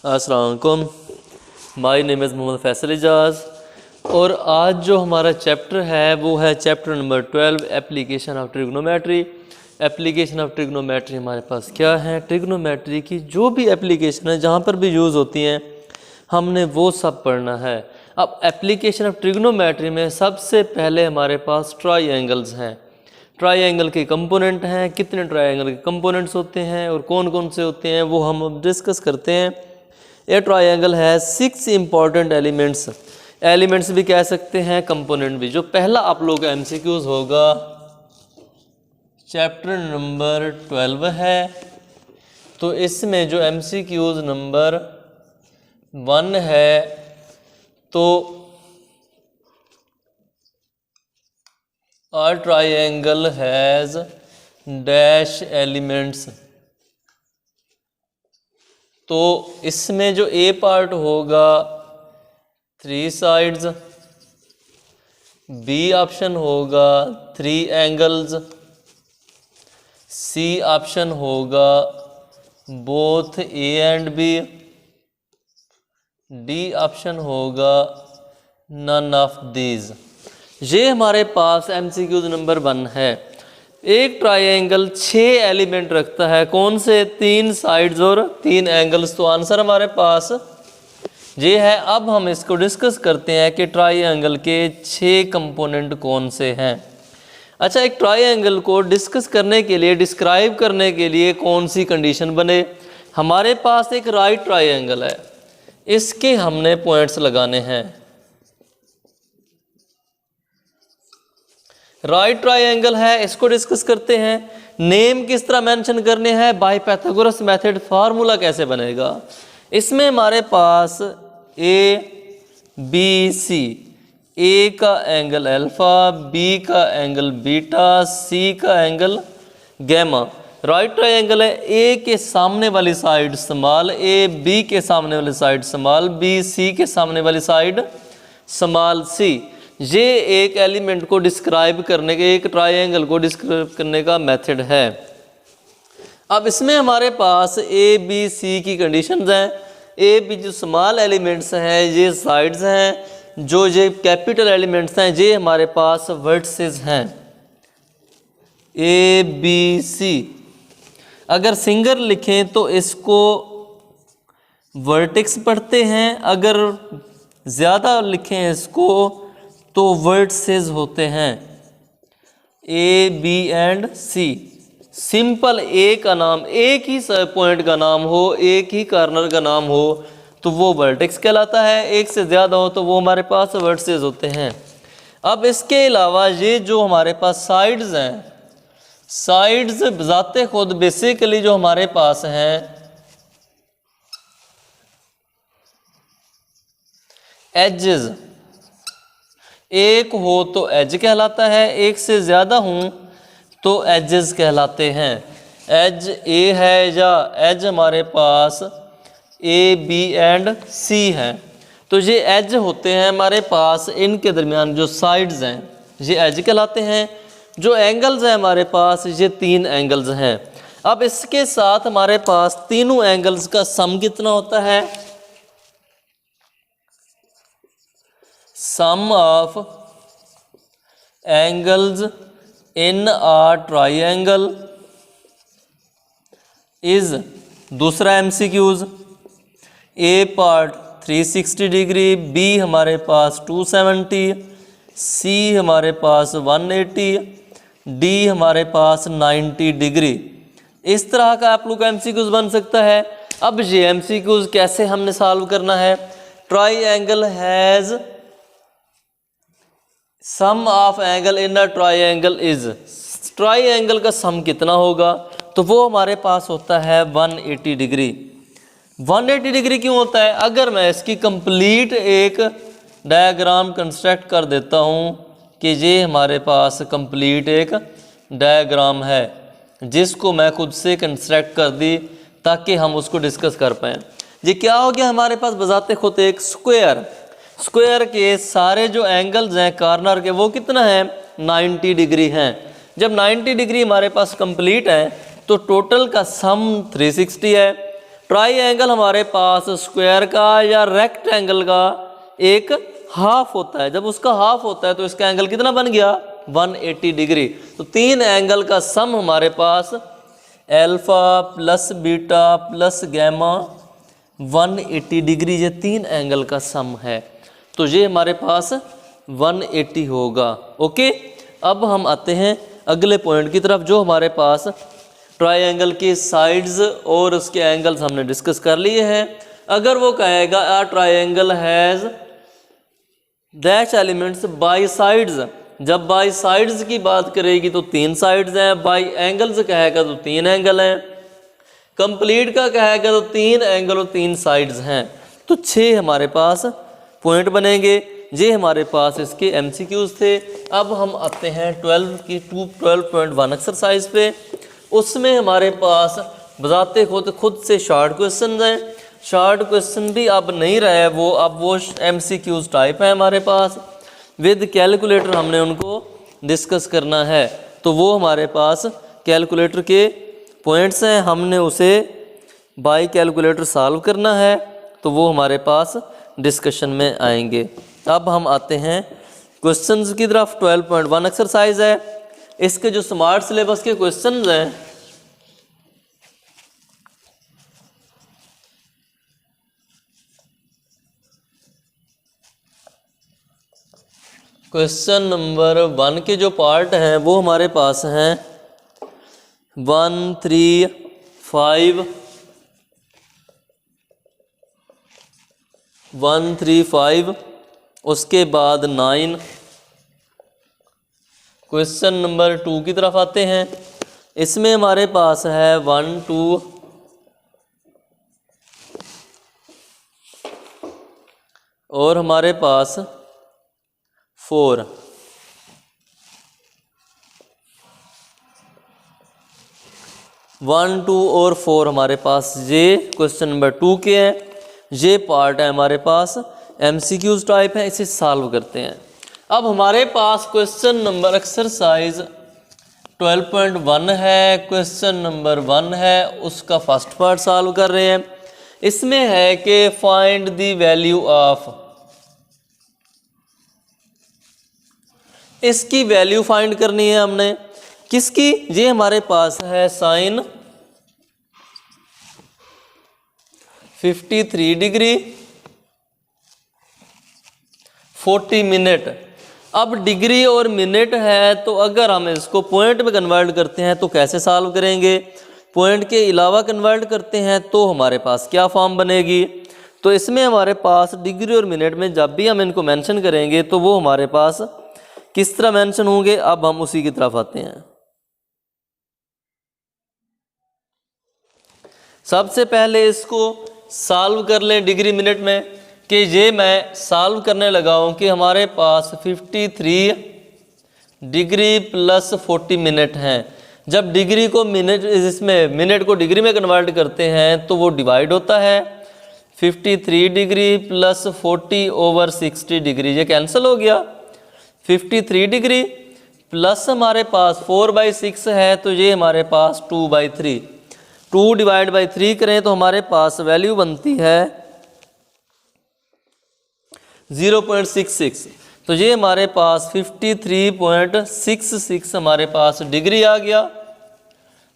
अस्सलाम वालेकुम। My name is Mohammad Faisal Ejaz और आज जो हमारा चैप्टर है वो है chapter number 12 application of trigonometry. Application of trigonometry हमारे पास क्या है, ट्रिग्नोमेट्री की जो भी एप्लीकेशन है जहाँ पर भी यूज़ होती हैं हमने वो सब पढ़ना है। अब एप्लीकेशन ऑफ ट्रिग्नोमेट्री में सबसे पहले हमारे पास ट्राइएंगल्स हैं। ट्राइएंगल के कंपोनेंट हैं, कितने ट्राइएंगल के कंपोनेंट्स होते हैं और कौन कौन से होते हैं वो हम अब डिस्कस करते हैं। ये ट्राइएंगल है 6 इंपॉर्टेंट एलिमेंट्स भी कह सकते हैं, कंपोनेंट भी। जो पहला आप लोग का एमसीक्यूज होगा चैप्टर नंबर 12 है, तो इसमें जो एमसीक्यूज नंबर 1 है तो A triangle has dash elements, तो इसमें जो ए पार्ट होगा 3 sides, बी ऑप्शन होगा 3 angles, सी ऑप्शन होगा both A and B, D option होगा नन ऑफ दीज। ये हमारे पास एमसीक्यूज नंबर 1 है। एक ट्राइएंगल 6 एलिमेंट रखता है, कौन से? 3 साइड्स और 3 एंगल्स। तो आंसर हमारे पास ये है। अब हम इसको डिस्कस करते हैं कि ट्राइएंगल के 6 कंपोनेंट कौन से हैं। अच्छा, एक ट्राइएंगल को डिस्कस करने के लिए, डिस्क्राइब करने के लिए कौन सी कंडीशन बने? हमारे पास एक राइट ट्राइएंगल है, इसके हमने पॉइंट्स लगाने हैं। राइट ट्राइएंगल है, इसको डिस्कस करते हैं। नेम किस तरह मेंशन करने हैं? By Pythagoras method. फार्मूला कैसे बनेगा? इसमें हमारे पास ए बी सी, ए का एंगल अल्फा, बी का एंगल बीटा, सी का एंगल गैमा। राइट ट्राइएंगल है, ए के सामने वाली साइड स्मॉल ए, बी के सामने वाली साइड स्मॉल बी, सी के सामने वाली साइड स्मॉल सी। ये एक एलिमेंट को डिस्क्राइब करने के, एक ट्राइएंगल को डिस्क्राइब करने का मेथड है। अब इसमें हमारे पास ए बी सी की कंडीशंस हैं। ए बी जो स्मॉल एलिमेंट्स हैं ये साइड्स हैं, जो ये कैपिटल एलिमेंट्स हैं ये हमारे पास वर्टिसेस हैं। ए बी सी अगर सिंगल लिखें तो इसको वर्टेक्स पढ़ते हैं, अगर ज़्यादा लिखें इसको तो वर्टिसेस होते हैं। A B and C. Simple A का नाम, एक ही पॉइंट का नाम हो, एक ही कॉर्नर का नाम हो तो वो वर्टेक्स कहलाता है। एक से ज़्यादा हो तो वो हमारे पास वर्टिसेस होते हैं। अब इसके अलावा ये जो हमारे पास साइड्स हैं, साइड्स ज़ाते खुद बेसिकली जो हमारे पास हैं एजेस, एक हो तो एज कहलाता है, एक से ज़्यादा हूँ तो एजेस कहलाते हैं। एज ए है या एज हमारे पास ए बी एंड सी है, तो ये एज होते हैं हमारे पास। इनके दरमियान जो साइड्स हैं ये एज कहलाते हैं। जो एंगल्स हैं हमारे पास ये 3 एंगल्स हैं। अब इसके साथ हमारे पास तीनों एंगल्स का सम कितना होता है? Sum of angles in a triangle is, दूसरा MCQs, A part 360 degree, B हमारे पास 270, सी हमारे पास 180, डी हमारे पास 90 डिग्री। इस तरह का आप लोग का एमसीक्यूज बन सकता है। अब ये एमसीक्यूज कैसे हमने सॉल्व करना है? Triangle has sum of angle in a triangle is, triangle का सम कितना होगा? तो वो हमारे पास होता है 180 डिग्री। 180 डिग्री क्यों होता है? अगर मैं इसकी कंप्लीट एक डायग्राम कंस्ट्रक्ट कर देता हूँ कि ये हमारे पास कंप्लीट एक डायग्राम है जिसको मैं खुद से कंस्ट्रक्ट कर दी ताकि हम उसको डिस्कस कर पाएँ। ये क्या हो गया हमारे पास? बजाते खुद एक स्क्वायर, स्क्वायर के सारे जो एंगल्स हैं कॉर्नर के वो कितना है? 90 डिग्री हैं। जब 90 डिग्री हमारे पास कंप्लीट है तो टोटल का सम 360 है। ट्राइंगल हमारे पास स्क्वायर का या रेक्टेंगल का एक हाफ होता है। जब उसका हाफ होता है तो इसका एंगल कितना बन गया 180 डिग्री। तो तीन एंगल का सम हमारे पास alpha plus beta plus gamma 180 degree, ये तीन एंगल का सम है। तो ये हमारे पास 180 होगा। ओके, अब हम आते हैं अगले पॉइंट की तरफ, जो हमारे पास ट्राइंगल के साइड्स और उसके एंगल्स हमने डिस्कस कर लिए हैं। अगर वो कहेगा a triangle has dash elements by sides, जब बाई साइड्स की बात करेगी तो तीन साइड्स हैं, बाई एंगल्स कहेगा तो तीन एंगल हैं, कंप्लीट का कहेगा तो तीन एंगल और तीन साइड्स हैं। तो 6 हमारे पास पॉइंट बनेंगे। ये हमारे पास इसके MCQs थे। अब हम आते हैं 12.1 एक्सरसाइज पे। उसमें हमारे पास बजाते खुद से शॉर्ट क्वेश्चन हैं। शॉर्ट क्वेश्चन भी अब नहीं रहे, वो MCQs टाइप है हमारे पास। विद कैलकुलेटर हमने उनको डिस्कस करना है। तो वो हमारे पास कैलकुलेटर के पॉइंट्स हैं, हमने उसे बाय कैलकुलेटर सॉल्व करना है। तो वो हमारे पास डिस्कशन में आएंगे। अब हम आते हैं क्वेश्चंस की तरफ। 12.1 एक्सरसाइज है। इसके जो स्मार्ट सिलेबस के क्वेश्चंस हैं, क्वेश्चन नंबर 1 के जो पार्ट हैं वो हमारे पास हैं 1, 3, 5, 1, 3, 5, उसके बाद 9। क्वेश्चन नंबर 2 की तरफ आते हैं। इसमें हमारे पास है 1, 2 और हमारे पास 4। वन, 2 और 4 हमारे पास ये क्वेश्चन नंबर 2 के हैं। ये पार्ट है हमारे पास MCQs टाइप है, इसे सॉल्व करते हैं। अब हमारे पास क्वेश्चन नंबर एक्सरसाइज 12.1 है। क्वेश्चन नंबर 1 है, उसका फर्स्ट पार्ट सॉल्व कर रहे हैं। इसमें है कि फाइंड द वैल्यू ऑफ, इसकी वैल्यू फाइंड करनी है हमने। किसकी? ये हमारे पास है साइन 53 डिग्री 40 मिनट। अब डिग्री और मिनट है, तो अगर हम इसको पॉइंट में कन्वर्ट करते हैं तो कैसे सॉल्व करेंगे? पॉइंट के अलावा कन्वर्ट करते हैं तो हमारे पास क्या फॉर्म बनेगी? तो इसमें हमारे पास डिग्री और मिनट में जब भी हम इनको मेंशन करेंगे तो वो हमारे पास किस तरह मेंशन होंगे? अब हम उसी की तरफ आते हैं। सबसे पहले इसको सॉल्व कर लें डिग्री मिनट में, कि ये मैं सॉल्व करने लगा हूं कि हमारे पास 53 डिग्री प्लस 40 मिनट हैं। जब डिग्री को मिनट, इसमें मिनट को डिग्री में कन्वर्ट करते हैं तो वो डिवाइड होता है। 53 डिग्री प्लस 40 ओवर 60 डिग्री, ये कैंसिल हो गया। 53 डिग्री प्लस हमारे पास 4/6 है, तो ये हमारे पास 2/3। 2 डिवाइड बाई 3 करें तो हमारे पास वैल्यू बनती है 0.66। तो ये हमारे पास 53.66 हमारे पास डिग्री आ गया।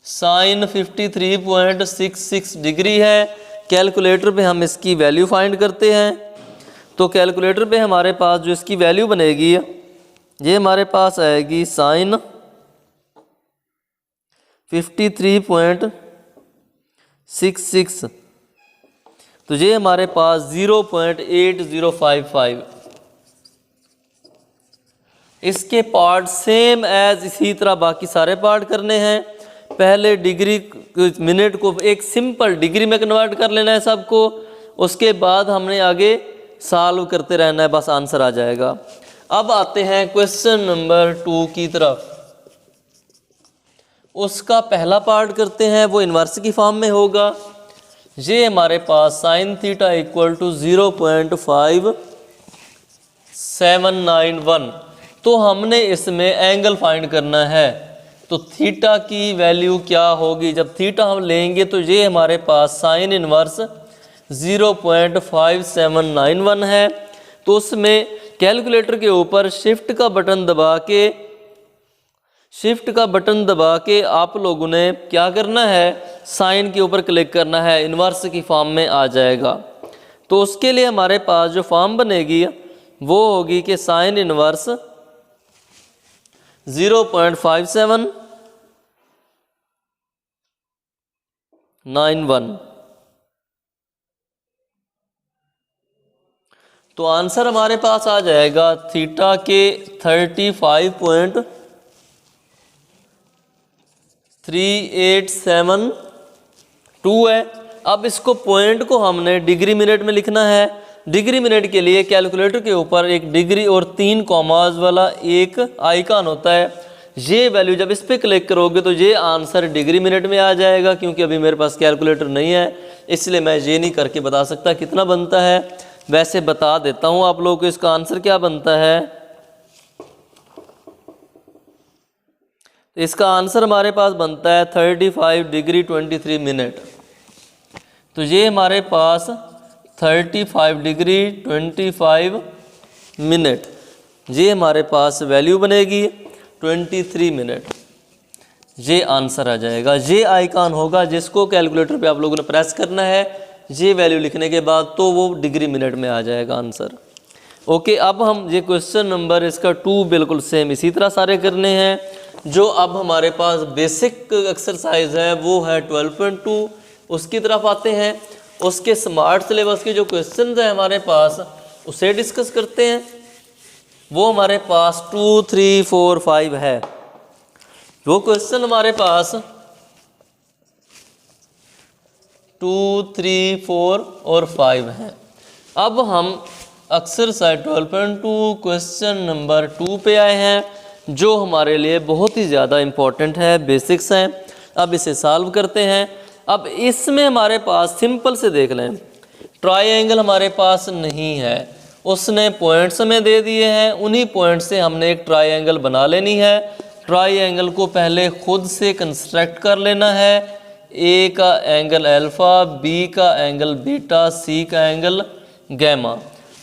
साइन 53.66 डिग्री है। कैलकुलेटर पे हम इसकी वैल्यू फाइंड करते हैं। तो कैलकुलेटर पे हमारे पास जो इसकी वैल्यू बनेगी, ये हमारे पास आएगी साइन 53.66, तो ये हमारे पास 0.8055। इसके पार्ट सेम एज इसी तरह बाकी सारे पार्ट करने हैं। पहले डिग्री मिनट को एक सिंपल डिग्री में कन्वर्ट कर लेना है सबको, उसके बाद हमने आगे सॉल्व करते रहना है, बस आंसर आ जाएगा। अब आते हैं क्वेश्चन नंबर 2 की तरफ। उसका पहला पार्ट करते हैं, वो इन्वर्स की फॉर्म में होगा। ये हमारे पास साइन थीटा इक्वल टू 0.5791। तो हमने इसमें एंगल फाइंड करना है। तो थीटा की वैल्यू क्या होगी? जब थीटा हम लेंगे तो ये हमारे पास साइन इनवर्स 0.5791 है। तो उसमें कैलकुलेटर के ऊपर शिफ्ट का बटन दबा के आप लोगों ने क्या करना है, साइन के ऊपर क्लिक करना है, इन्वर्स की फॉर्म में आ जाएगा। तो उसके लिए हमारे पास जो फॉर्म बनेगी वो होगी कि साइन इनवर्स 0.5791। तो आंसर हमारे पास आ जाएगा थीटा के 35.3872 है। अब इसको पॉइंट को हमने डिग्री मिनट में लिखना है। डिग्री मिनट के लिए कैलकुलेटर के ऊपर एक डिग्री और 3 कॉमास वाला एक आइकन होता है। ये वैल्यू जब इस पर क्लिक करोगे तो ये आंसर डिग्री मिनट में आ जाएगा। क्योंकि अभी मेरे पास कैलकुलेटर नहीं है इसलिए मैं ये नहीं करके बता सकता कितना बनता है। वैसे बता देता हूँ आप लोगों को इसका आंसर क्या बनता है। इसका आंसर हमारे पास बनता है 35 डिग्री 23 मिनट। तो ये हमारे पास 35 डिग्री 25 मिनट, ये हमारे पास वैल्यू बनेगी 23 मिनट। ये आंसर आ जाएगा। ये आइकन होगा जिसको कैलकुलेटर पे आप लोगों ने प्रेस करना है। ये वैल्यू लिखने के बाद तो वो डिग्री मिनट में आ जाएगा आंसर। ओके, अब हम ये क्वेश्चन नंबर इसका 2 बिल्कुल सेम इसी तरह सारे करने हैं। जो अब हमारे पास बेसिक एक्सरसाइज है वो है 12.2, उसकी तरफ आते हैं। उसके स्मार्ट सिलेबस के जो क्वेश्चन है हमारे पास उसे डिस्कस करते हैं। वो हमारे पास 2, 3, 4, 5 है। वो क्वेश्चन हमारे पास 2, 3, 4 और 5 है। अब हम एक्सरसाइज 12.2 क्वेश्चन नंबर 2 पे आए हैं, जो हमारे लिए बहुत ही ज़्यादा इम्पोर्टेंट है, बेसिक्स हैं। अब इसे सॉल्व करते हैं। अब इसमें हमारे पास सिंपल से देख लें, ट्रायंगल हमारे पास नहीं है, उसने पॉइंट्स में दे दिए हैं। उन्हीं पॉइंट से हमने एक ट्रायंगल बना लेनी है। ट्रायंगल को पहले खुद से कंस्ट्रक्ट कर लेना है। ए का एंगल अल्फ़ा, बी का एंगल बीटा, सी का एंगल गैमा।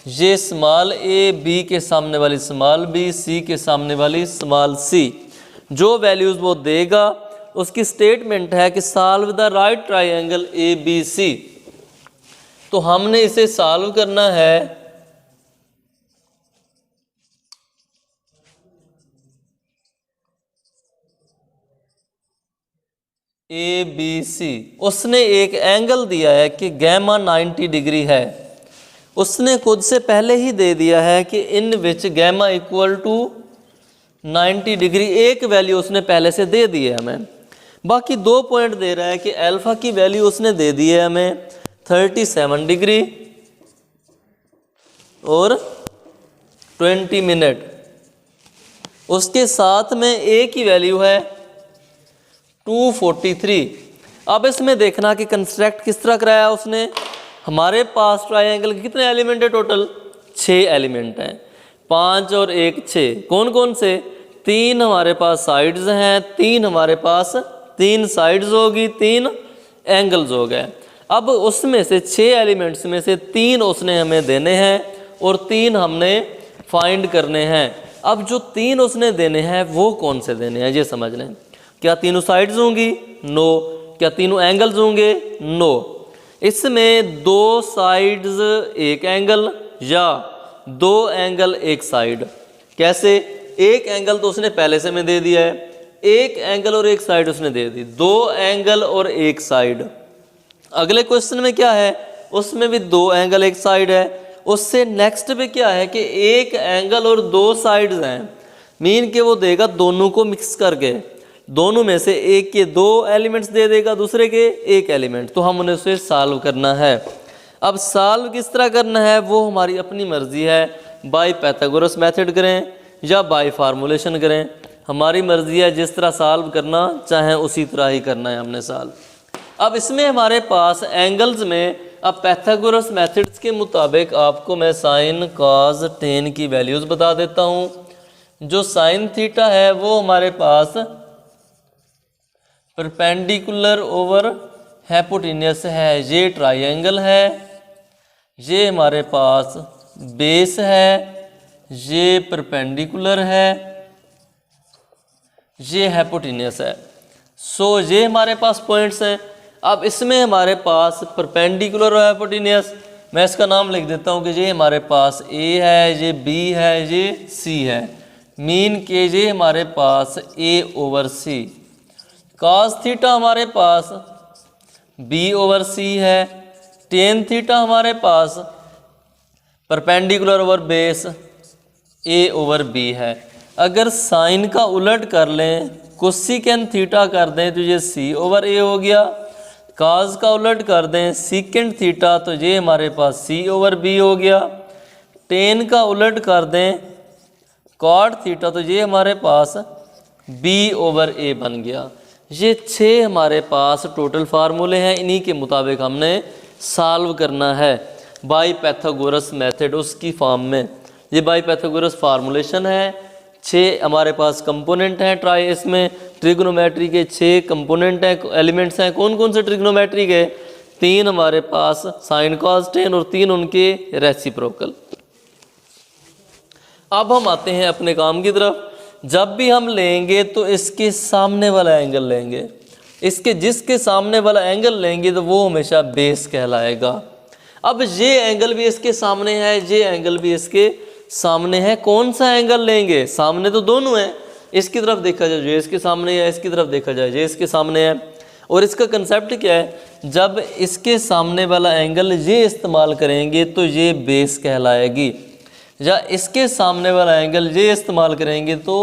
ये स्मॉल ए, बी के सामने वाली स्मॉल बी, सी के सामने वाली स्मॉल सी। जो वैल्यूज़ वो देगा उसकी स्टेटमेंट है कि solve the right triangle A B C. तो हमने इसे सॉल्व करना है। ए बी सी, उसने एक एंगल दिया है कि गैमा 90 डिग्री है। उसने खुद से पहले ही दे दिया है कि इन विच गैमा इक्वल टू 90 डिग्री, एक वैल्यू उसने पहले से दे दी है हमें। बाकी 2 पॉइंट दे रहा है कि अल्फा की वैल्यू उसने दे दी है हमें 37 डिग्री और 20 मिनट। उसके साथ में ए की वैल्यू है 243। अब इसमें देखना कि कंस्ट्रक्ट किस तरह कराया उसने। हमारे पास ट्रायंगल के कितने एलिमेंट है टोटल? 6 एलिमेंट हैं, 5 और 1 6। कौन कौन से? 3 हमारे पास साइड्स हैं, 3 हमारे पास 3 साइड्स होगी, 3 एंगल्स हो गए। अब उसमें से 6 एलिमेंट्स में से 3 उसने हमें देने हैं और 3 हमने फाइंड करने हैं। अब जो 3 उसने देने हैं वो कौन से देने हैं ये समझ लें। क्या तीनों साइड्स होंगी? नो। क्या तीनों एंगल्स होंगे? नो। इसमें 2 साइड्स 1 एंगल या 2 एंगल 1 साइड। कैसे? एक एंगल तो उसने पहले से में दे दिया है, 1 एंगल और 1 साइड उसने दे दी, 2 एंगल और 1 साइड। अगले क्वेश्चन में क्या है? उसमें भी 2 एंगल 1 साइड है। उससे नेक्स्ट पे क्या है कि 1 एंगल और 2 साइड्स हैं। मीन के वो देगा दोनों को मिक्स करके, दोनों में से एक के 2 एलिमेंट्स दे देगा, दूसरे के 1 एलिमेंट। तो हम उन्हें उसे सॉल्व करना है। अब सॉल्व किस तरह करना है वो हमारी अपनी मर्जी है। बाय पाइथागोरस मेथड करें या बाय फार्मूलेशन करें, हमारी मर्जी है। जिस तरह सॉल्व करना चाहें उसी तरह ही करना है हमने सॉल्व। अब इसमें हमारे पास एंगल्स में, अब पाइथागोरस मेथड्स के मुताबिक आपको मैं साइन कॉस टेन की वैल्यूज़ बता देता हूँ। जो साइन थीटा है वो हमारे पास परपेंडिकुलर ओवर हाइपोटेन्यूस है, ये ट्रायंगल है, ये हमारे पास बेस है, ये परपेंडिकुलर है, ये हाइपोटेन्यूस है। सो ये हमारे पास पॉइंट्स हैं। अब इसमें हमारे पास परपेंडिकुलर और हाइपोटेन्यूस, मैं इसका नाम लिख देता हूँ कि ये हमारे पास ए है, ये बी है, ये सी है। मीन के ये हमारे पास ए ओवर सी। कॉस थीटा हमारे पास बी ओवर सी है। टेन थीटा हमारे पास परपेंडिकुलर ओवर बेस ए ओवर बी है। अगर साइन का उलट कर लें, कोसिकेंट थीटा कर दें तो ये सी ओवर ए हो गया। काज का उलट कर दें सीकेंट थीटा तो ये हमारे पास सी ओवर बी हो गया। टेन का उलट कर दें कॉट थीटा तो ये हमारे पास बी ओवर ए बन गया। ये 6 हमारे पास टोटल फार्मूले हैं, इन्हीं के मुताबिक हमने सॉल्व करना है बाय पाइथागोरस मेथड उसकी फॉर्म में। ये बाय पाइथागोरस फार्मूलेशन है। 6 हमारे पास कंपोनेंट हैं ट्राई, इसमें ट्रिग्नोमेट्री के 6 कंपोनेंट हैं, एलिमेंट्स हैं। कौन कौन से ट्रिग्नोमेट्री के? 3 हमारे पास साइन कॉस टेन और 3 उनके रेसिप्रोकल। अब हम आते हैं अपने काम की तरफ। जब भी हम लेंगे तो इसके सामने वाला एंगल लेंगे, इसके जिसके सामने वाला एंगल लेंगे तो वो हमेशा बेस कहलाएगा। अब ये एंगल भी इसके सामने है, ये एंगल भी इसके सामने है। कौन सा एंगल लेंगे? सामने तो दोनों है, इसकी तरफ देखा जाए ये इसके सामने है, इसकी तरफ देखा जाए ये इसके सामने है। और इसका कंसेप्ट क्या है? जब इसके सामने वाला एंगल ये इस्तेमाल करेंगे तो ये बेस कहलाएगी, या इसके सामने वाला एंगल ये इस्तेमाल करेंगे तो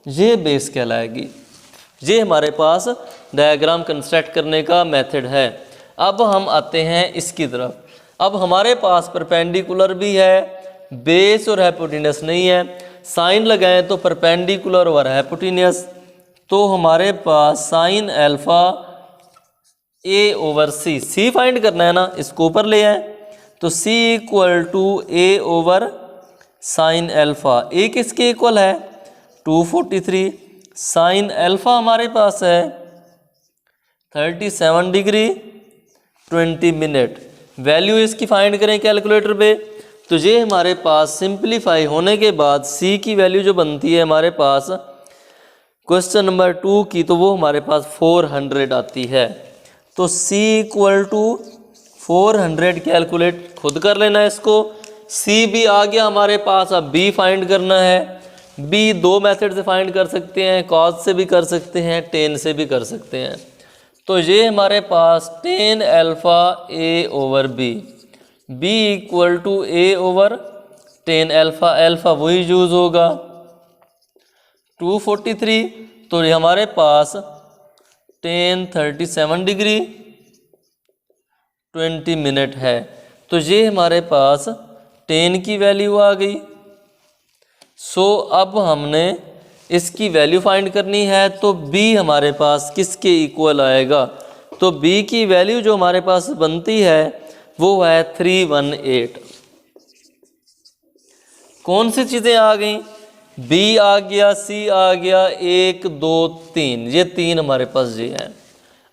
ये बेस कहलाएगी। ये हमारे पास डायग्राम कंस्ट्रक्ट करने का मेथड है। अब हम आते हैं इसकी तरफ। अब हमारे पास परपेंडिकुलर भी है, बेस और हाइपोटेन्यूस नहीं है। साइन लगाएं तो परपेंडिकुलर और हाइपोटेन्यूस, तो हमारे पास sine alpha A over C, C find करना है ना, इसको ऊपर ले आए तो C equal to A over sine alpha. A किसके इक्वल है? 243। साइन अल्फा हमारे पास है 37 डिग्री 20 मिनट। वैल्यू इसकी फाइंड करें कैलकुलेटर पे तो ये हमारे पास सिंप्लीफाई होने के बाद सी की वैल्यू जो बनती है हमारे पास क्वेश्चन नंबर 2 की, तो वो हमारे पास 400 आती है। तो C इक्वल टू 400 कैलकुलेट खुद कर लेना इसको। C भी आ गया हमारे पास। अब B फाइंड करना है। B 2 मेथड से फाइंड कर सकते हैं, कॉस से भी कर सकते हैं, टेन से भी कर सकते हैं। तो ये हमारे पास tan alpha A over B, B equal to A over tan alpha, alpha वही यूज होगा 243। तो ये हमारे पास टेन 37 डिग्री 20 मिनट है। तो ये हमारे पास टेन की वैल्यू आ गई। सो अब हमने इसकी वैल्यू फाइंड करनी है, तो B हमारे पास किसके इक्वल आएगा? तो B की वैल्यू जो हमारे पास बनती है वो है 318। कौन सी चीज़ें आ गई? B आ गया, C आ गया, 1 2 3, ये 3 हमारे पास ये है।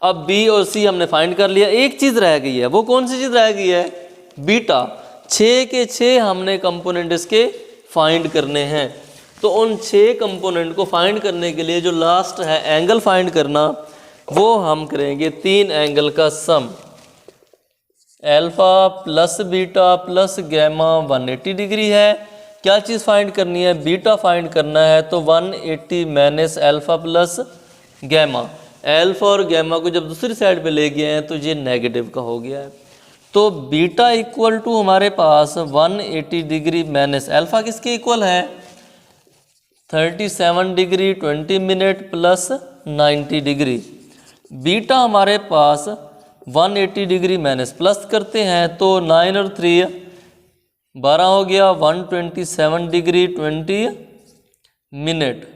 अब B और C हमने फाइंड कर लिया। एक चीज़ रह गई है, वो कौन सी चीज़ रह गई है? बीटा। 6 के 6 हमने कंपोनेंट इसके फाइंड करने हैं। तो उन 6 कंपोनेंट को फाइंड करने के लिए जो लास्ट है एंगल फाइंड करना, वो हम करेंगे 3 एंगल का sum. Alpha plus beta plus gamma 180 degree है। क्या चीज़ फाइंड करनी है? बीटा फाइंड करना है। तो 180 minus alpha plus gamma. Alpha और गैमा को जब दूसरी साइड पे ले गए हैं तो ये नेगेटिव का हो गया है। तो बीटा इक्वल टू हमारे पास 180 डिग्री माइनस अल्फा किसके इक्वल है? 37 degree 20 minute plus 90 degree. Beta हमारे पास 180 डिग्री माइनस प्लस करते हैं तो 9 और 3 12 हो गया, 127 डिग्री 20 मिनट।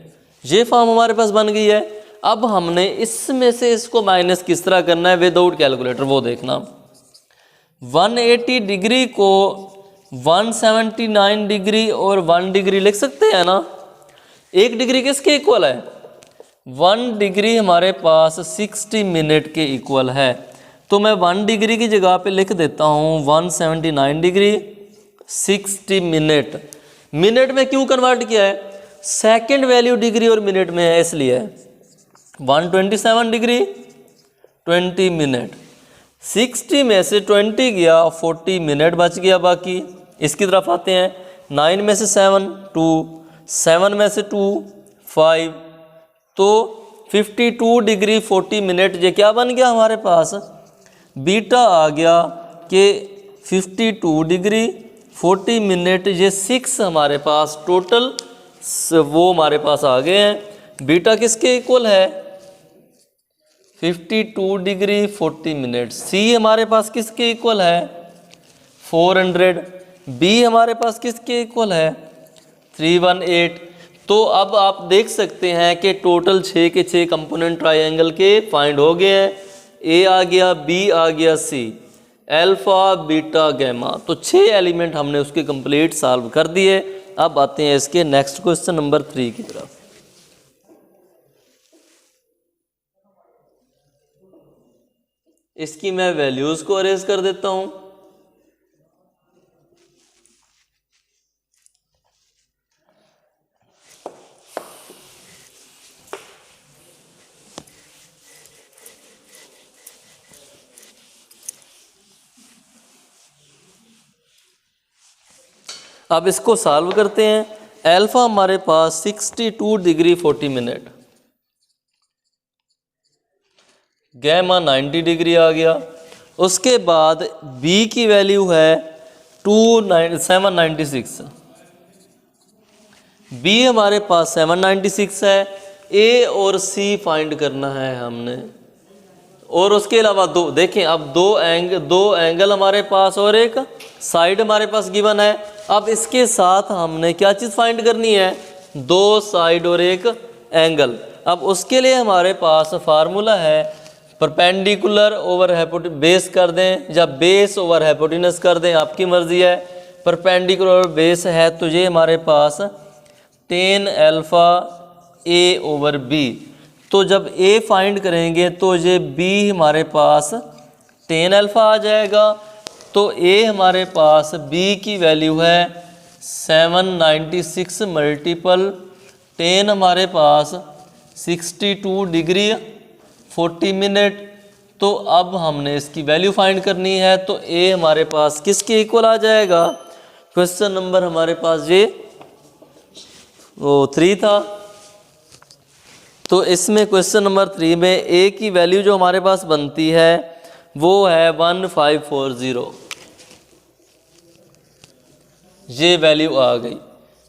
ये फॉर्म हमारे पास बन गई है। अब हमने इसमें से इसको माइनस किस तरह करना है विदाउट कैलकुलेटर, वो देखना। 180 डिग्री को 179 डिग्री और 1 डिग्री लिख सकते हैं ना। 1 डिग्री किसके इक्वल है? 1 डिग्री हमारे पास 60 मिनट के इक्वल है। तो मैं 1 डिग्री की जगह पे लिख देता हूँ 179 डिग्री 60 मिनट। मिनट में क्यों कन्वर्ट किया है? सेकंड वैल्यू डिग्री और मिनट में है इसलिए। 127 डिग्री 20 मिनट। 60 में से 20 गया, 40 मिनट बच गया बाकी। इसकी तरफ आते हैं। 9 में से 7 2, 7 में से 2 5, तो 52 डिग्री 40 मिनट। ये क्या बन गया हमारे पास? बीटा आ गया कि 52 डिग्री 40 मिनट, ये 6 हमारे पास टोटल वो हमारे पास आ गए हैं। बीटा किसके इक्वल है? 52 डिग्री 40 मिनट। सी हमारे पास किसके इक्वल है? 400। बी हमारे पास किसके इक्वल है? 318। तो अब आप देख सकते हैं कि टोटल 6 के 6 कंपोनेंट ट्रायंगल के फाइंड हो गए हैं। ए आ गया, बी आ गया, सी, अल्फा बीटा गैमा। तो 6 एलिमेंट हमने उसके कंप्लीट सॉल्व कर दिए। अब आते हैं इसके नेक्स्ट क्वेश्चन नंबर 3 की तरफ। इसकी मैं वैल्यूज को अरेंज कर देता हूं। अब इसको सॉल्व करते हैं। अल्फा हमारे पास 62 डिग्री 40 मिनट, गैमा 90 डिग्री आ गया। उसके बाद बी की वैल्यू है 796। बी हमारे पास 796 है। ए और सी फाइंड करना है हमने। और उसके अलावा दो देखें, अब दो एंगल हमारे पास और एक साइड हमारे पास गिवन है। अब इसके साथ हमने क्या चीज़ फाइंड करनी है? 2 साइड और एक एंगल। अब उसके लिए हमारे पास फार्मूला है परपेंडिकुलर ओवर बेस कर दें या बेस ओवर हाइपोटेनस कर दें, आपकी मर्जी है। परपेंडिकुलर बेस है तो ये हमारे पास tan alpha A over B. तो जब ए फाइंड करेंगे तो ये बी हमारे पास tan अल्फा आ जाएगा। तो ए हमारे पास बी की वैल्यू है 796 मल्टीपल tan हमारे पास 62 डिग्री 40 मिनट। तो अब हमने इसकी वैल्यू फाइंड करनी है। तो ए हमारे पास किसके इक्वल आ जाएगा? क्वेश्चन नंबर हमारे पास ये 3 था। तो इसमें क्वेश्चन नंबर 3 में ए की वैल्यू जो हमारे पास बनती है वो है 1540। ये वैल्यू आ गई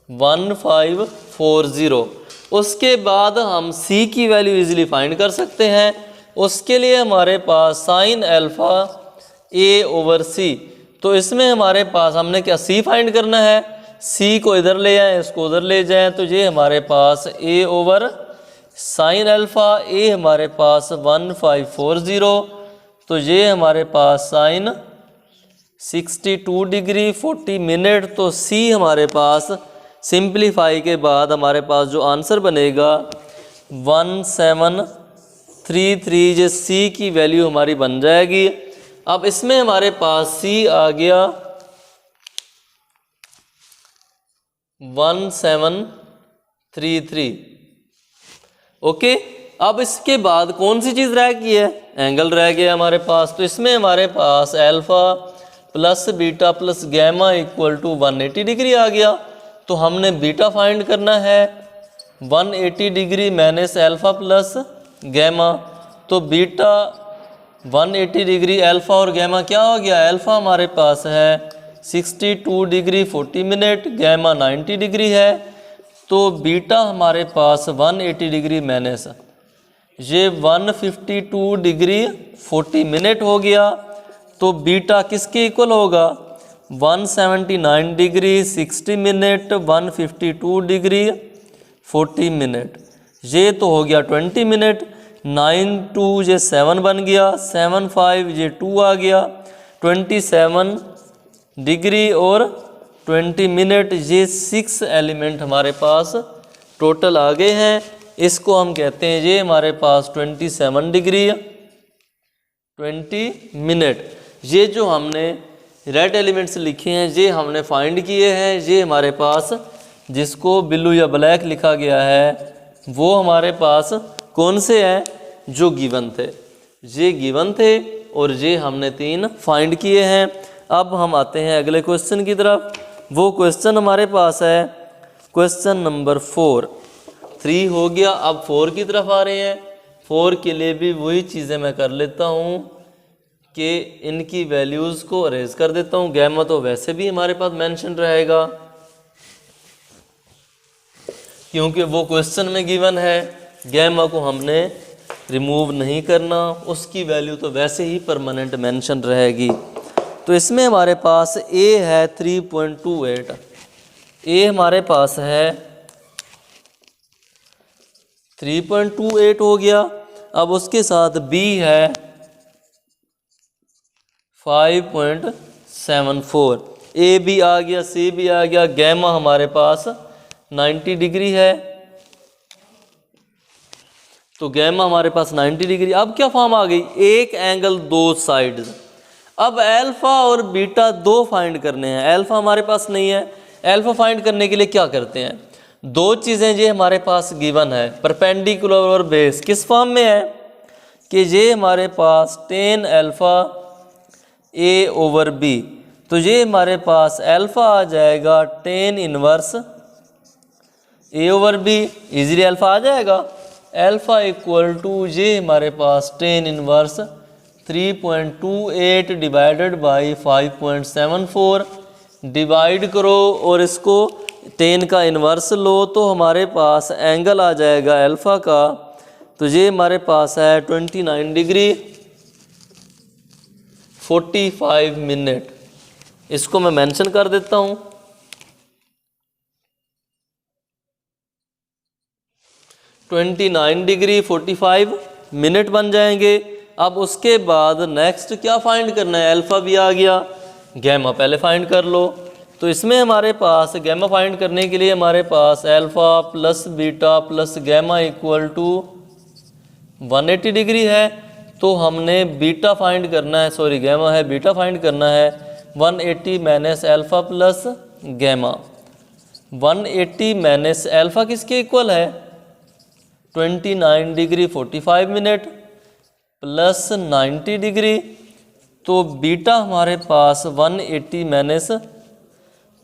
1540। उसके बाद हम सी की वैल्यू इजीली फाइंड कर सकते हैं। उसके लिए हमारे पास साइन अल्फा ए ओवर सी। तो इसमें हमारे पास हमने क्या सी फाइंड करना है। सी को इधर ले आए, इसको उधर ले जाएं, तो ये हमारे पास ए ओवर साइन अल्फा ए हमारे पास 1540। तो ये हमारे पास साइन 62 डिग्री 40 मिनट। तो सी हमारे पास सिंप्लीफाई के बाद हमारे पास जो आंसर बनेगा 1733। ये सी की वैल्यू हमारी बन जाएगी। अब इसमें हमारे पास सी आ गया 1733। ओके, अब इसके बाद कौन सी चीज़ रह गई है? एंगल रह गया हमारे पास। तो इसमें हमारे पास alpha plus beta plus gamma equal to 180 degree आ गया। तो हमने बीटा फाइंड करना है 180 degree minus alpha plus gamma. तो बीटा 180 डिग्री अल्फा और गैमा क्या हो गया? अल्फा हमारे पास है 62 डिग्री 40 मिनट, गैमा 90 डिग्री है। तो बीटा हमारे पास 180 डिग्री माइनस ये 152 डिग्री 40 मिनट हो गया। तो बीटा किसके इक्वल होगा? 179 डिग्री 60 मिनट 152 डिग्री 40 मिनट। ये तो हो गया 20 मिनट। 9 2 ये 7 बन गया, 7 5 ये 2 आ गया। 27 डिग्री और 20 मिनट। ये 6 एलिमेंट हमारे पास टोटल आ गए हैं। इसको हम कहते हैं ये हमारे पास 27 डिग्री 20 मिनट। ये जो हमने रेड एलिमेंट्स लिखे हैं ये हमने फाइंड किए हैं। ये हमारे पास जिसको ब्लू या ब्लैक लिखा गया है वो हमारे पास कौन से हैं जो गिवन थे, ये गिवन थे और ये हमने 3 फाइंड किए हैं। अब हम आते हैं अगले क्वेश्चन की तरफ। वो क्वेश्चन हमारे पास है क्वेश्चन नंबर 4। 3 हो गया, अब 4 की तरफ आ रहे हैं। 4 के लिए भी वही चीज़ें मैं कर लेता हूँ कि इनकी वैल्यूज़ को अरेज कर देता हूँ। गैमा तो वैसे भी हमारे पास मेंशन रहेगा क्योंकि वो क्वेश्चन में गिवन है। गैमा को हमने रिमूव नहीं करना, उसकी वैल्यू तो वैसे ही परमानेंट मेंशन रहेगी। तो इसमें हमारे पास ए है 3.28, ए हमारे पास है 3.28 हो गया। अब उसके साथ बी है 5.74, ए भी आ गया, सी भी आ गया। गैमा हमारे पास 90 डिग्री है, तो गैमा हमारे पास 90 डिग्री। अब क्या फॉर्म आ गई, एक एंगल 2 साइड्स। अब अल्फा और बीटा 2 फाइंड करने हैं, अल्फा हमारे पास नहीं है। अल्फा फाइंड करने के लिए क्या करते हैं, 2 चीज़ें ये हमारे पास गिवन है, परपेंडिकुलर और बेस। किस फॉर्म में है कि ये हमारे पास tan alpha a over b, तो ये हमारे पास अल्फा आ जाएगा tan inverse a over b। Easily alpha आ जाएगा, अल्फा इक्वल टू ये हमारे पास tan inverse 3.28 divided by 5.74। Divide करो और इसको tan का इन्वर्स लो तो हमारे पास एंगल आ जाएगा अल्फा का, तो ये हमारे पास है 29 डिग्री 45 मिनट। इसको मैं मेंशन कर देता हूँ। 29 डिग्री 45 मिनट बन जाएंगे। अब उसके बाद नेक्स्ट क्या फाइंड करना है, अल्फा भी आ गया, गैमा पहले फाइंड कर लो। तो इसमें हमारे पास गैमा फाइंड करने के लिए हमारे पास alpha plus beta plus gamma equal to 180 degree है। तो हमने बीटा फाइंड करना है, सॉरी गैमा है, बीटा फाइंड करना है 180 minus alpha plus gamma. 180 minus alpha किसके इक्वल है, 29 डिग्री 45 मिनट प्लस 90 डिग्री। तो बीटा हमारे पास 180 माइनस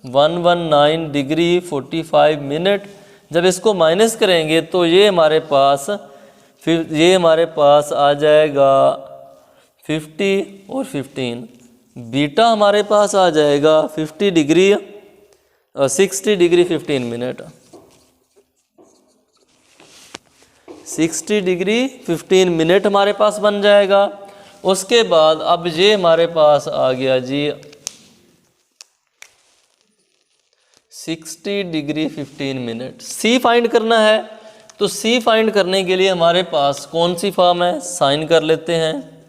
119 डिग्री 45 मिनट। जब इसको माइनस करेंगे तो ये हमारे पास फिर ये हमारे पास आ जाएगा 50 और 15। बीटा हमारे पास आ जाएगा 50 degree 60 degree 15 minute, 60 degree 15 minute हमारे पास बन जाएगा। उसके बाद अब ये हमारे पास आ गया जी 60 डिग्री 15 मिनट। सी फाइंड करना है, तो सी फाइंड करने के लिए हमारे पास कौन सी फॉर्म है, साइन कर लेते हैं।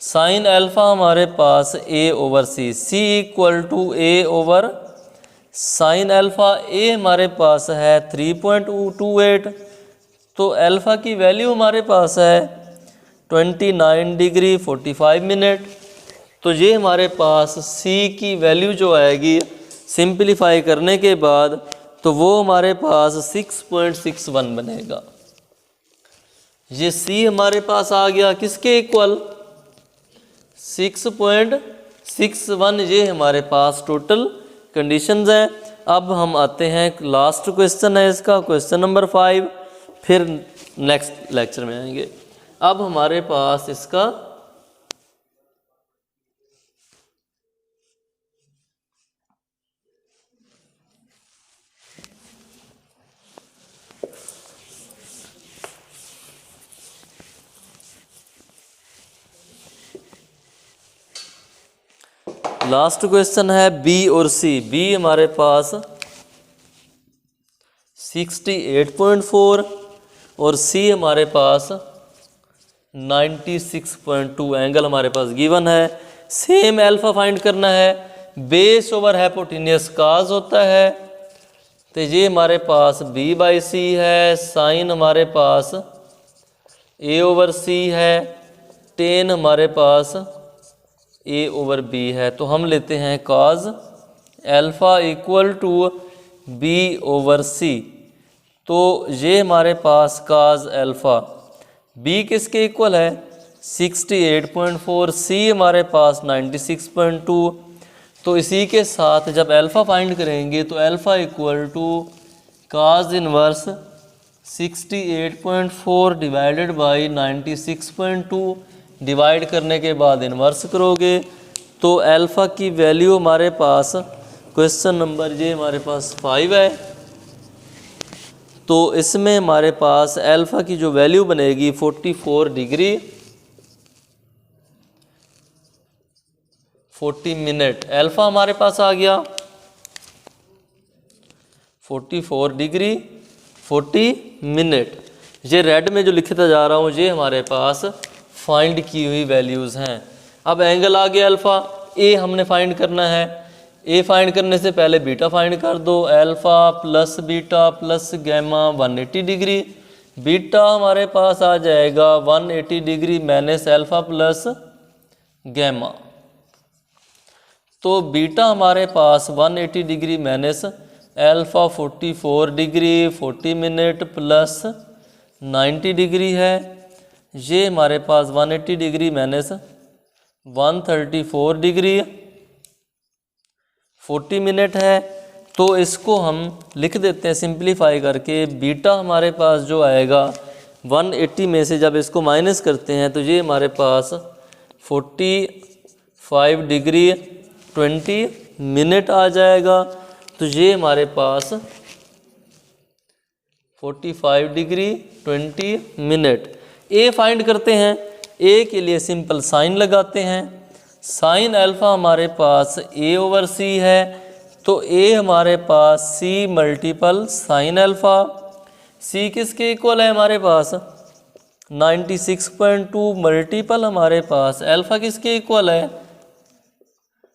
साइन अल्फा हमारे पास a over C, C equal to a over sine alpha. a हमारे पास है 3.28, तो अल्फा की वैल्यू हमारे पास है 29 डिग्री 45 मिनट। तो ये हमारे पास सी की वैल्यू जो आएगी सिंपलीफाई करने के बाद तो वो हमारे पास 6.61 बनेगा। ये सी हमारे पास आ गया किसके इक्वल, 6.61। ये हमारे पास टोटल कंडीशंस हैं। अब हम आते हैं लास्ट क्वेश्चन है इसका, क्वेश्चन नंबर 5, फिर नेक्स्ट लेक्चर में आएंगे। अब हमारे पास इसका लास्ट क्वेश्चन है बी और सी। बी हमारे पास 68.4 और सी हमारे पास 96.2 एंगल हमारे पास गिवन है। सेम अल्फा फाइंड करना है, बेस ओवर हाइपोटेन्यूस काज होता है, तो ये हमारे पास b/c है, साइन हमारे पास a/c है, टेन हमारे पास a/b है। तो हम लेते हैं cos alpha equal to b/c। तो ये हमारे पास cos अल्फ़ा b किसके इक्वल है 68.4, c हमारे पास 96.2। तो इसी के साथ जब अल्फ़ा फाइंड करेंगे तो alpha equal to cos inverse 68.4 divided by 96.2, divide करने के बाद इन्वर्स करोगे तो अल्फ़ा की वैल्यू हमारे पास क्वेश्चन नंबर ये हमारे पास 5 है। तो इसमें हमारे पास अल्फ़ा की जो वैल्यू बनेगी 44 डिग्री 40 मिनट। अल्फ़ा हमारे पास आ गया 44 डिग्री 40 मिनट। ये रेड में जो लिखता जा रहा हूँ ये हमारे पास फाइंड की हुई वैल्यूज़ हैं। अब एंगल आ गया अल्फ़ा, ए हमने फाइंड करना है। ए फाइंड करने से पहले बीटा फाइंड कर दो, alpha plus beta plus gamma 180 degree. Beta हमारे पास आ जाएगा 180 degree minus alpha plus gamma. तो बीटा हमारे पास 180 degree minus alpha 44 degree 40 minute plus 90 degree है। ये हमारे पास 180 डिग्री माइनस 134 डिग्री 40 मिनट है। तो इसको हम लिख देते हैं सिंपलीफाई करके। बीटा हमारे पास जो आएगा 180 में से जब इसको माइनस करते हैं तो ये हमारे पास 45 डिग्री 20 मिनट आ जाएगा। तो ये हमारे पास 45 डिग्री 20 मिनट। ए फाइंड करते हैं। ए के लिए सिंपल साइन लगाते हैं। साइन अल्फ़ा हमारे पास a/c है, तो a हमारे पास c multiple sine alpha. c किसके इक्वल है हमारे पास 96.2 मल्टीपल हमारे पास अल्फ़ा किसके इक्वल है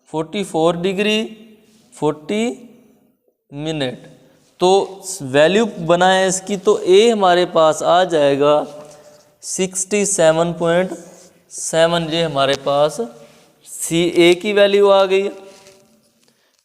44 डिग्री 40 मिनट। तो वैल्यू बनाए इसकी, तो a हमारे पास आ जाएगा 67.7। ये हमारे पास a की वैल्यू आ गई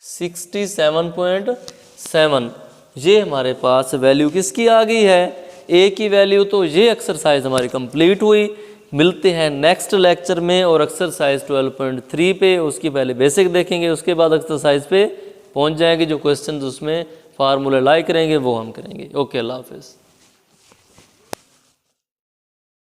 67.7। ये हमारे पास वैल्यू किसकी आ गई है a की वैल्यू। तो ये एक्सरसाइज हमारी कंप्लीट हुई। मिलते हैं नेक्स्ट लेक्चर में और एक्सरसाइज 12.3 पे। उसकी पहले बेसिक देखेंगे, उसके बाद एक्सरसाइज पे पहुंच जाएंगे। जो क्वेश्चन उसमें फार्मूला लाई करेंगे वो हम करेंगे। ओके, अल्लाह हाफिज़।